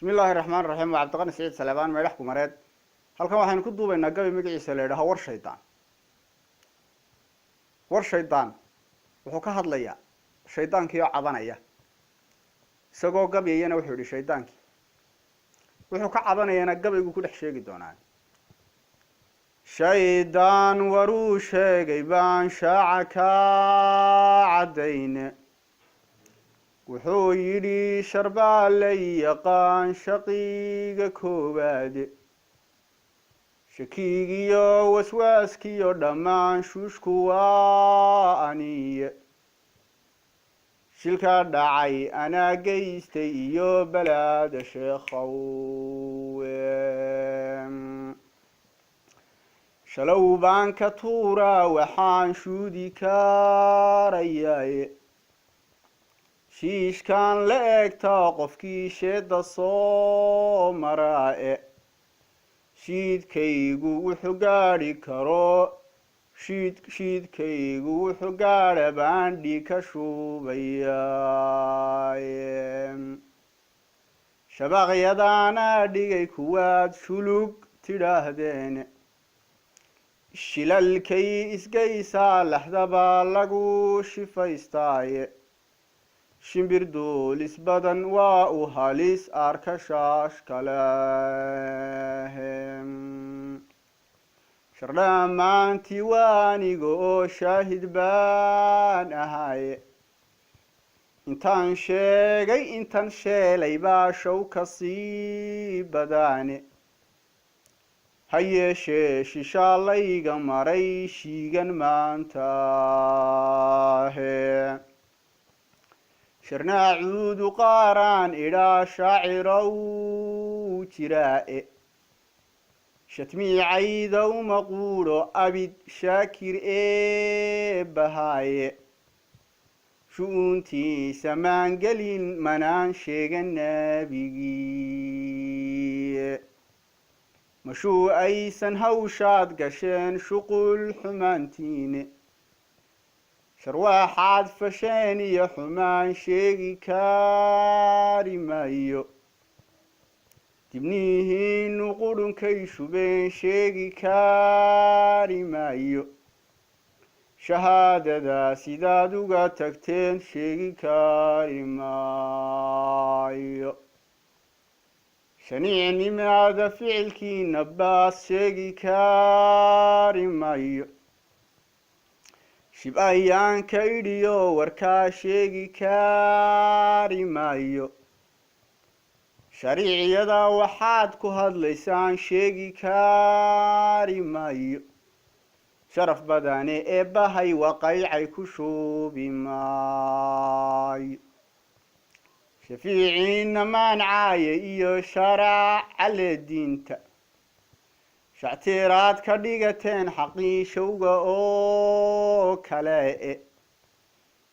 بسم الله الرحمن الرحيم وعبد القادر سعيد سليمان مدحكم mareed halkan waxaan ku duubaynaa gabi magaciisa la yiraahdo war shaydaan wuxuu ka hadlayaa shaydaankii oo cabanaya isagoo gabayayna wuxuu yiri shaydaankii wuxuu ka cabanayana gabaygu ku dhex sheegi doonaa shaydaan waruu sheegay baan shaaca ka cadayne wuxuu yidhi sharbaa la yaqaan shaqiiga koowaade shakiigiyo waswaaskiyo dhammaan shuushku waa aniye shilka dhacay anaa geystay iyo balaada sheekhow shalow baan ka tuuraa waxaan shuudi karayaye shiishkan la eegtaa qofkii sheeda soo maraae shiidkaygu wuxuu gaadhi karo shiidkaygu wuxuu gaadha baandhi ka shuubayaaye shabaqyadaana dhigay kuwaad shulug tidhaahdeene shilalkay isgaysaa laxdaba lagu shifaystaaye shimbir duulis badan waa u halis arkashaash kalehem shardhamaantii waaniga oo shaahid baan ahaye intaan sheegay intan sheelay baa show ka sii badaane ha yeeshee shishaalayga maray shiigan maantaahe sharnaacuudu qaaraan idhaa shaacirow jiraae shatmiicaydow maquudho abid shaakir bahaaye shu-uuntiisa maangelin manaan sheegan nabigii mashuu aysan hawshaad gasheen shuqul xumaantiine sharwaaxaad fasheen iyo xumaan sheegi kari maayo dibnihiinu qudhunkay shubeen sheegi kari maayo shahaadada sidaad uga tagteen sheegi kari maayo shaniicnimaada ficilkiina baas sheegi kari maayo shib ayaanka idhiyo warkaa sheegi kari maayo shariiciyada waxaad ku hadlaysaan sheegi kari maayo sharaf badane ee bahay waqaycay ku shuubi maayo shafiiciina maancaaye iyo sharacale diinta shactiraad ka dhigateen xaqiishowga oo kale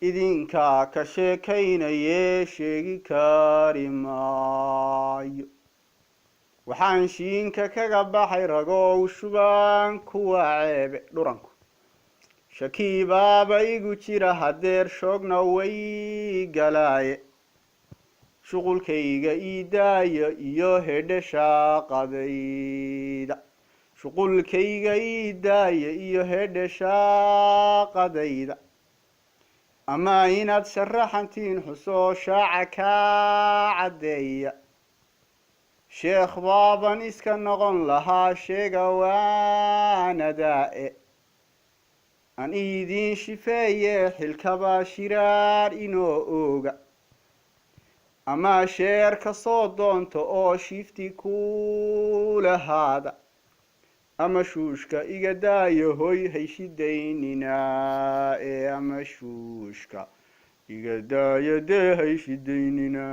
idinkaa ka sheekaynaye sheegi kari maayo waxaan shiinka kaga baxay ragow shubaan kuwa ceebe dhuranku shakiibaaba igu jira hadeer shoogna way galaaye shuqulkayga ii daaya iyo hedhe shaaqadayda shuqulkayga ii daaya iyo hedhe shaaqadayda ama inaad sharaxantiin xusoo shaaca kaa caddeeya sheekh baaban iska noqon lahaa sheega waanadaa'e aan idiin shifeeye xilkaba shiraar inoo ooga ama sheer ka soo doonto oo shifti ku lahaada ama shuushka iga daayo hoy hayshidaynina ama shuushka iga daayo dee hayshidaynina